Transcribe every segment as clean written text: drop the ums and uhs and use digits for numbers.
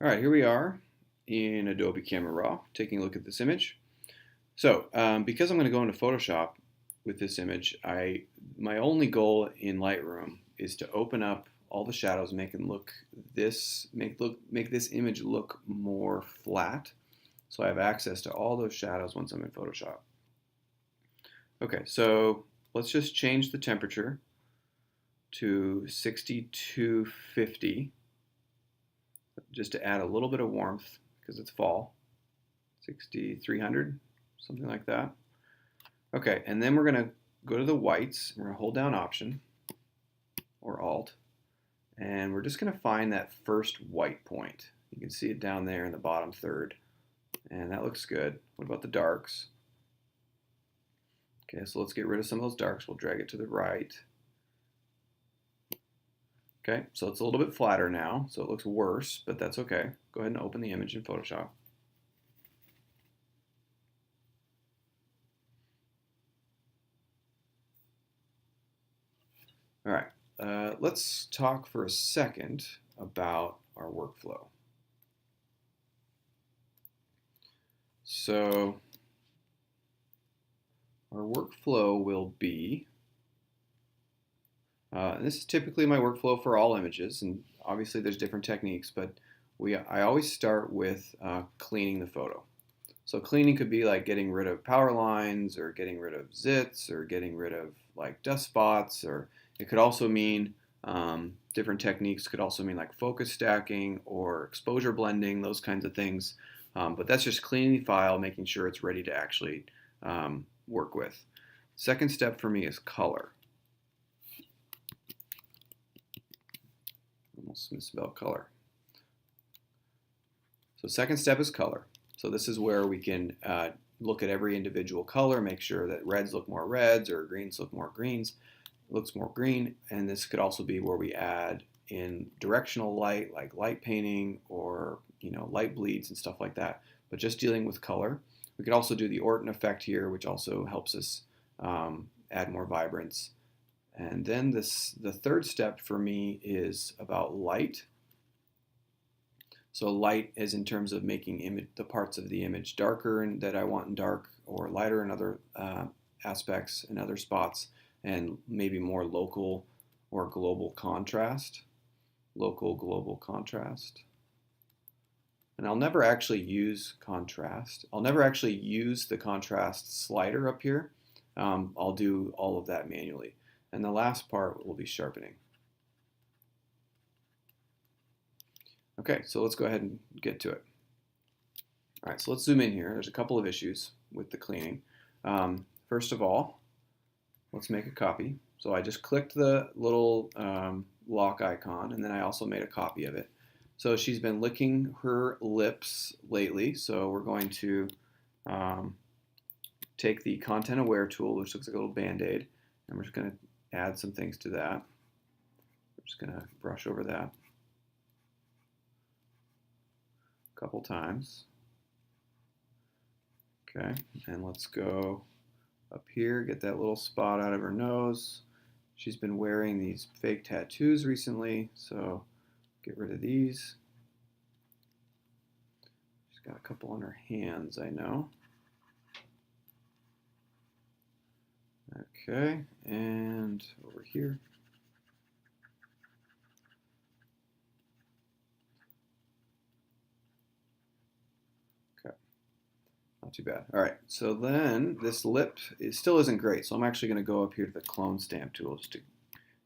All right, here we are in Adobe Camera Raw, taking a look at this image. So, because I'm going to go into Photoshop with this image, my only goal in Lightroom is to open up all the shadows, make this image look more flat. So I have access to all those shadows once I'm in Photoshop. Okay, so let's just change the temperature to 6250. Just to add a little bit of warmth because it's fall, 6,300, something like that. Okay, and then we're going to go to the whites. We're going to hold down Option or Alt, and we're just going to find that first white point. You can see it down there in the bottom third, and that looks good. What about the darks? Okay, so let's get rid of some of those darks. We'll drag it to the right. Okay, so it's a little bit flatter now, so it looks worse, but that's okay. Go ahead and open the image in Photoshop. All right, let's talk for a second about our workflow. So our workflow will be, and this is typically my workflow for all images, and obviously there's different techniques, but I always start with cleaning the photo. So cleaning could be like getting rid of power lines, or getting rid of zits, or getting rid of like dust spots, or it could also mean different techniques could also mean like focus stacking or exposure blending, those kinds of things. But that's just cleaning the file, making sure it's ready to actually work with. Second step for me is color. Almost misspelled color. So second step is color. So this is where we can look at every individual color, make sure that reds look more reds or greens look more greens. It looks more green, and this could also be where we add in directional light, like light painting or light bleeds and stuff like that. But just dealing with color. We could also do the Orton effect here, which also helps us add more vibrance. And then the third step for me is about light. So light is in terms of making the parts of the image darker and that I want in dark, or lighter in other aspects and other spots, and maybe more local or global contrast. Local, global contrast. And I'll never actually use contrast. I'll never actually use the contrast slider up here. I'll do all of that manually. And the last part will be sharpening. Okay, so let's go ahead and get to it. All right, so let's zoom in here. There's a couple of issues with the cleaning. First of all, let's make a copy. So I just clicked the little lock icon, and then I also made a copy of it. So she's been licking her lips lately, so we're going to take the Content Aware tool, which looks like a little Band-Aid, and we're just going to add some things to that. We're just going to brush over that a couple times. Okay, and let's go up here, get that little spot out of her nose. She's been wearing these fake tattoos recently, so get rid of these. She's got a couple on her hands, I know. Okay, and over here. Okay, not too bad. All right, so then this lip still isn't great, so I'm actually going to go up here to the clone stamp tool just to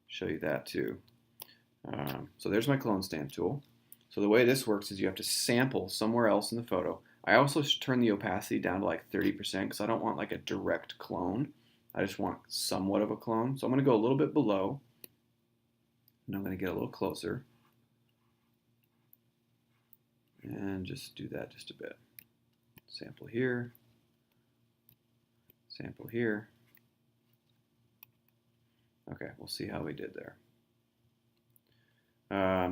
show you that too. So there's my clone stamp tool. So the way this works is you have to sample somewhere else in the photo. I also turn the opacity down to like 30% because I don't want like a direct clone. I just want somewhat of a clone. So I'm going to go a little bit below, and I'm going to get a little closer and just do that just a bit. Sample here, sample here. Okay, we'll see how we did there.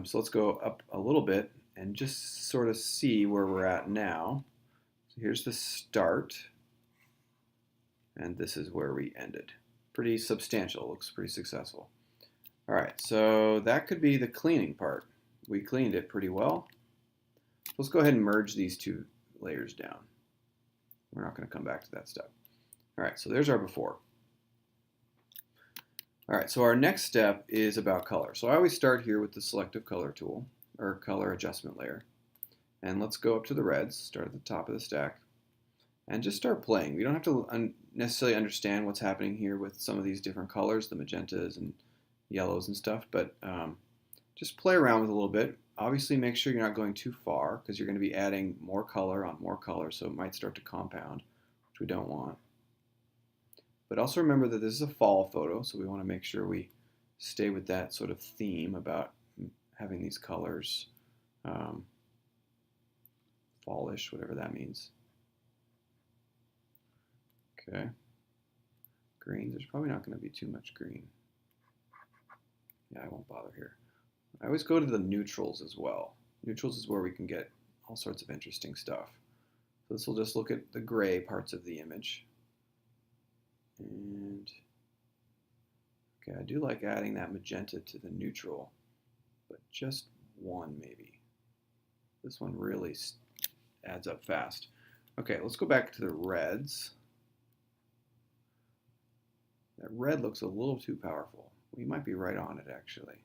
So let's go up a little bit and just sort of see where we're at now. So here's the start, and this is where we ended. Pretty substantial, looks pretty successful. All right, so that could be the cleaning part. We cleaned it pretty well. Let's go ahead and merge these two layers down. We're not going to come back to that step. All right, so there's our before. All right, so our next step is about color. So I always start here with the selective color tool, or color adjustment layer. And let's go up to the reds, start at the top of the stack, and just start playing. We don't have to necessarily understand what's happening here with some of these different colors, the magentas and yellows and stuff, but just play around with it a little bit. Obviously, make sure you're not going too far because you're going to be adding more color on more color, so it might start to compound, which we don't want. But also remember that this is a fall photo, so we want to make sure we stay with that sort of theme about having these colors fallish, whatever that means. Okay. Green, there's probably not going to be too much green. Yeah, I won't bother here. I always go to the neutrals as well. Neutrals is where we can get all sorts of interesting stuff. So this will just look at the gray parts of the image. And okay, I do like adding that magenta to the neutral, but just one maybe. This one really adds up fast. Okay, let's go back to the reds. That red looks a little too powerful. We might be right on it actually.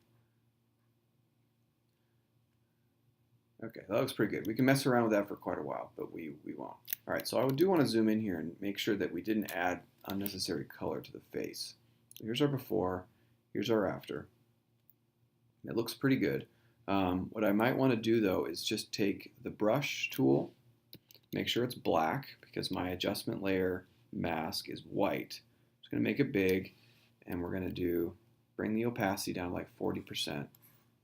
Okay, that looks pretty good. We can mess around with that for quite a while, but we won't. All right, so I do want to zoom in here and make sure that we didn't add unnecessary color to the face. So here's our before, here's our after. It looks pretty good. What I might want to do though is just take the brush tool, make sure it's black because my adjustment layer mask is white. I'm just going to make it big, and we're going to bring the opacity down to like 40%. I'm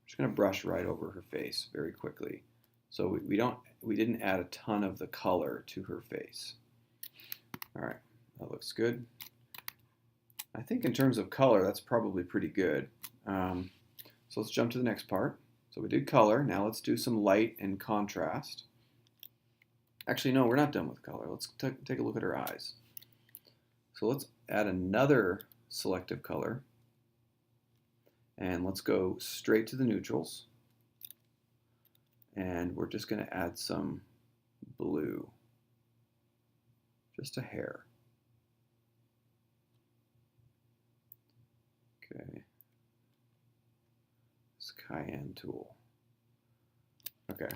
just going to brush right over her face very quickly. So we didn't add a ton of the color to her face. All right, that looks good. I think in terms of color, that's probably pretty good. So let's jump to the next part. So we did color. Now let's do some light and contrast. Actually, no, we're not done with color. Let's take a look at her eyes. So let's add another selective color. And let's go straight to the neutrals. And we're just going to add some blue. Just a hair. Okay. This cayenne tool. Okay.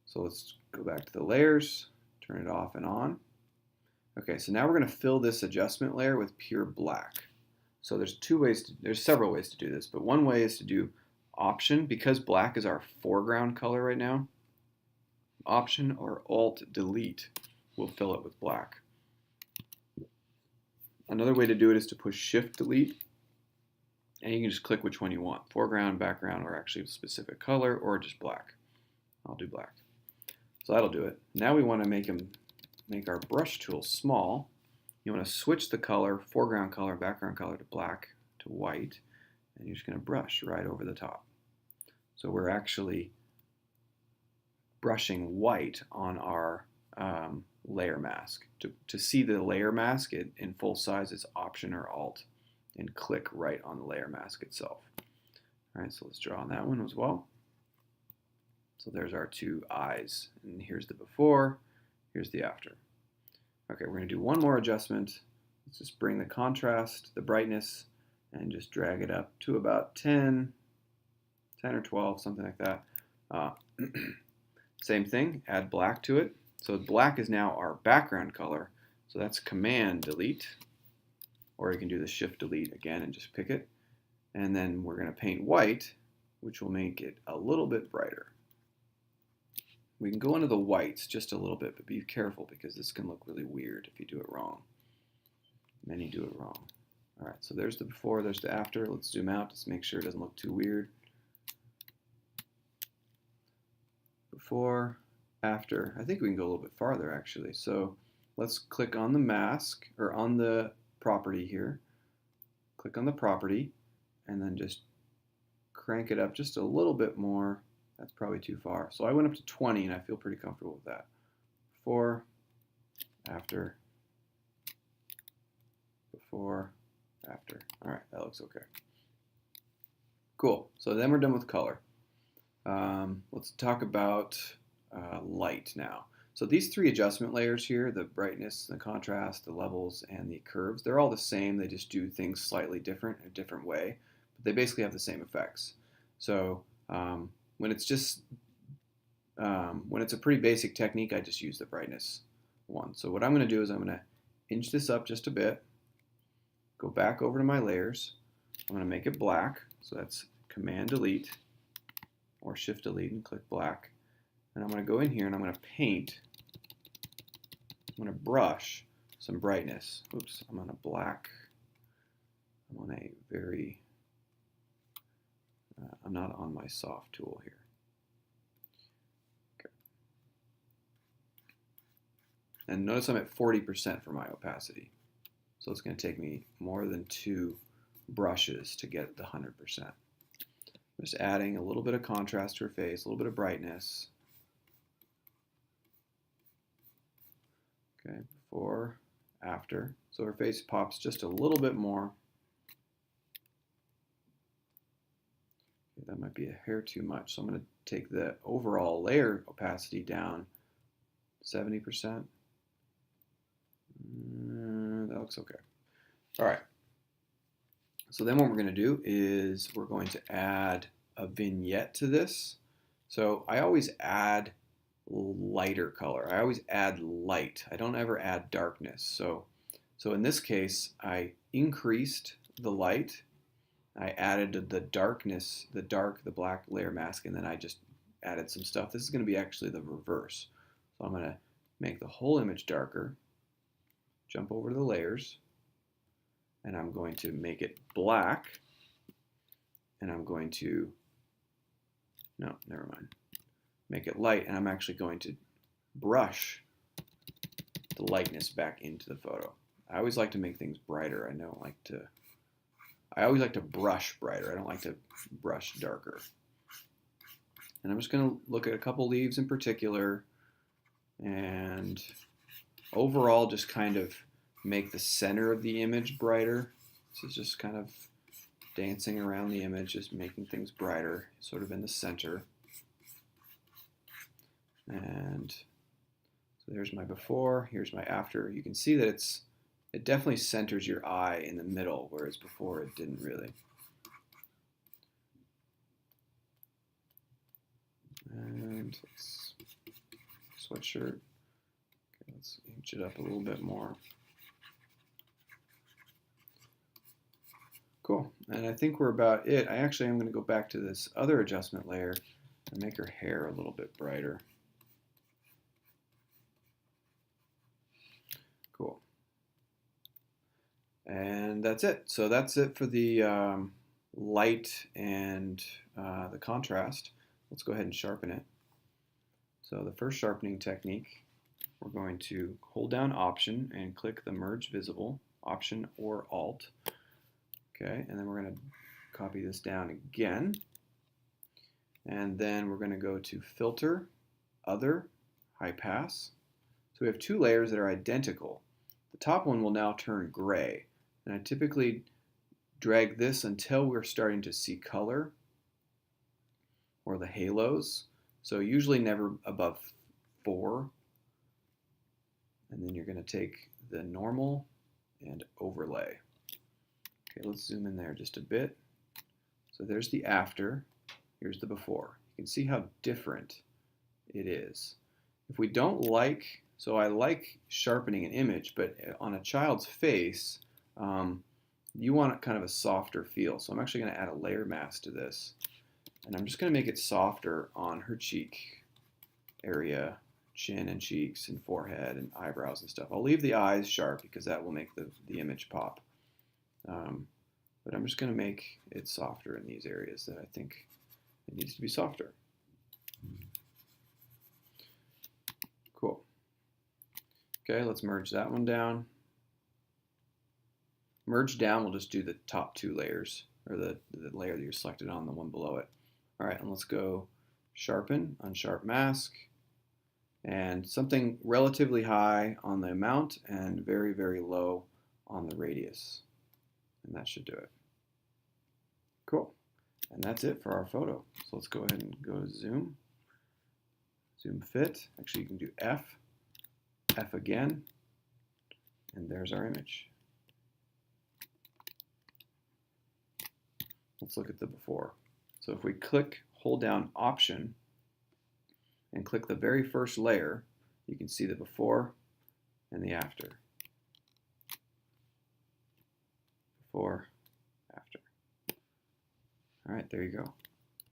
So let's go back to the layers, turn it off and on. Okay, so now we're going to fill this adjustment layer with pure black. So there's several ways to do this, but one way is to do Option, because black is our foreground color right now. Option or Alt Delete will fill it with black. Another way to do it is to push Shift Delete, and you can just click which one you want, foreground, background, or actually a specific color, or just black. I'll do black. So that'll do it. Now we want to make our brush tool small. You want to switch the color, foreground color, background color to black to white, and you're just going to brush right over the top. So we're actually brushing white on our layer mask. To see the layer mask in full size, it's Option or Alt, and click right on the layer mask itself. All right, so let's draw on that one as well. So there's our two eyes, and here's the before, here's the after. Okay, we're going to do one more adjustment. Let's just bring the contrast, the brightness, and just drag it up to about 10 or 12, something like that. Same thing, add black to it. So black is now our background color. So that's Command Delete, or you can do the Shift Delete again and just pick it. And then we're going to paint white, which will make it a little bit brighter. We can go into the whites just a little bit, but be careful because this can look really weird if you do it wrong. Many do it wrong. All right, so there's the before, there's the after. Let's zoom out just to make sure it doesn't look too weird. Before, after. I think we can go a little bit farther actually. So let's click on the mask, or on the property here. Click on the property, and then just crank it up just a little bit more. That's probably too far. So I went up to 20 and I feel pretty comfortable with that. Before, after, before, after. All right, that looks okay. Cool, so then we're done with color. Let's talk about light now. So these three adjustment layers here, the brightness, the contrast, the levels, and the curves, they're all the same. They just do things slightly different, a different way, but they basically have the same effects. So when it's just when it's a pretty basic technique, I just use the brightness one. So what I'm going to do is I'm going to inch this up just a bit, go back over to my layers. I'm going to make it black. So that's Command Delete or Shift Delete and click black. And I'm going to go in here and I'm going to paint. I'm going to brush some brightness. Oops, I'm on a black. I'm on a very, I'm not on my soft tool here. Okay. And notice I'm at 40% for my opacity. So it's going to take me more than 2 brushes to get the 100%. Just adding a little bit of contrast to her face, a little bit of brightness. Okay, before, after. So her face pops just a little bit more. Okay, that might be a hair too much. So I'm going to take the overall layer opacity down 70%. That looks okay. All right. So then what we're going to do is we're going to add a vignette to this. So I always add lighter color. I always add light. I don't ever add darkness. So in this case, I increased the light. I added the darkness, the black layer mask, and then I just added some stuff. This is going to be actually the reverse. So I'm going to make the whole image darker, jump over to the layers, and I'm going to make it black, and I'm going to, no, never mind, make it light, and I'm actually going to brush the lightness back into the photo. I always like to make things brighter. I always like to brush brighter. I don't like to brush darker. And I'm just going to look at a couple leaves in particular, and overall just kind of make the center of the image brighter. This is just kind of dancing around the image, just making things brighter, sort of in the center. And so there's my before, here's my after. You can see that it definitely centers your eye in the middle, whereas before it didn't really. And sweatshirt. Okay, let's inch it up a little bit more. Cool, and I think we're about it. I actually am going to go back to this other adjustment layer and make her hair a little bit brighter. Cool. And that's it. So that's it for the light and the contrast. Let's go ahead and sharpen it. So the first sharpening technique, we're going to hold down Option and click the Merge Visible, Option or Alt. Okay, and then we're going to copy this down again. And then we're going to go to Filter, Other, High Pass. So we have 2 layers that are identical. The top one will now turn gray. And I typically drag this until we're starting to see color or the halos. So usually never above 4. And then you're going to take the normal and overlay. Okay, let's zoom in there just a bit. So there's the after, here's the before. You can see how different it is. If we don't like, so I like sharpening an image, but on a child's face, you want kind of a softer feel. So I'm actually going to add a layer mask to this. And I'm just going to make it softer on her cheek area, chin and cheeks and forehead and eyebrows and stuff. I'll leave the eyes sharp because that will make the image pop. But I'm just going to make it softer in these areas that I think it needs to be softer. Cool. Okay, let's merge that one down. Merge down, we'll just do the top 2 layers, or the layer that you're selected on, the one below it. All right, and let's go Sharpen, Unsharp Mask, and something relatively high on the amount and very, very low on the radius. And that should do it. Cool. And that's it for our photo. So let's go ahead and go to zoom, zoom fit. Actually, you can do F, F again, and there's our image. Let's look at the before. So if we hold down Option, and click the very first layer, you can see the before and the after. Before, after. All right, there you go.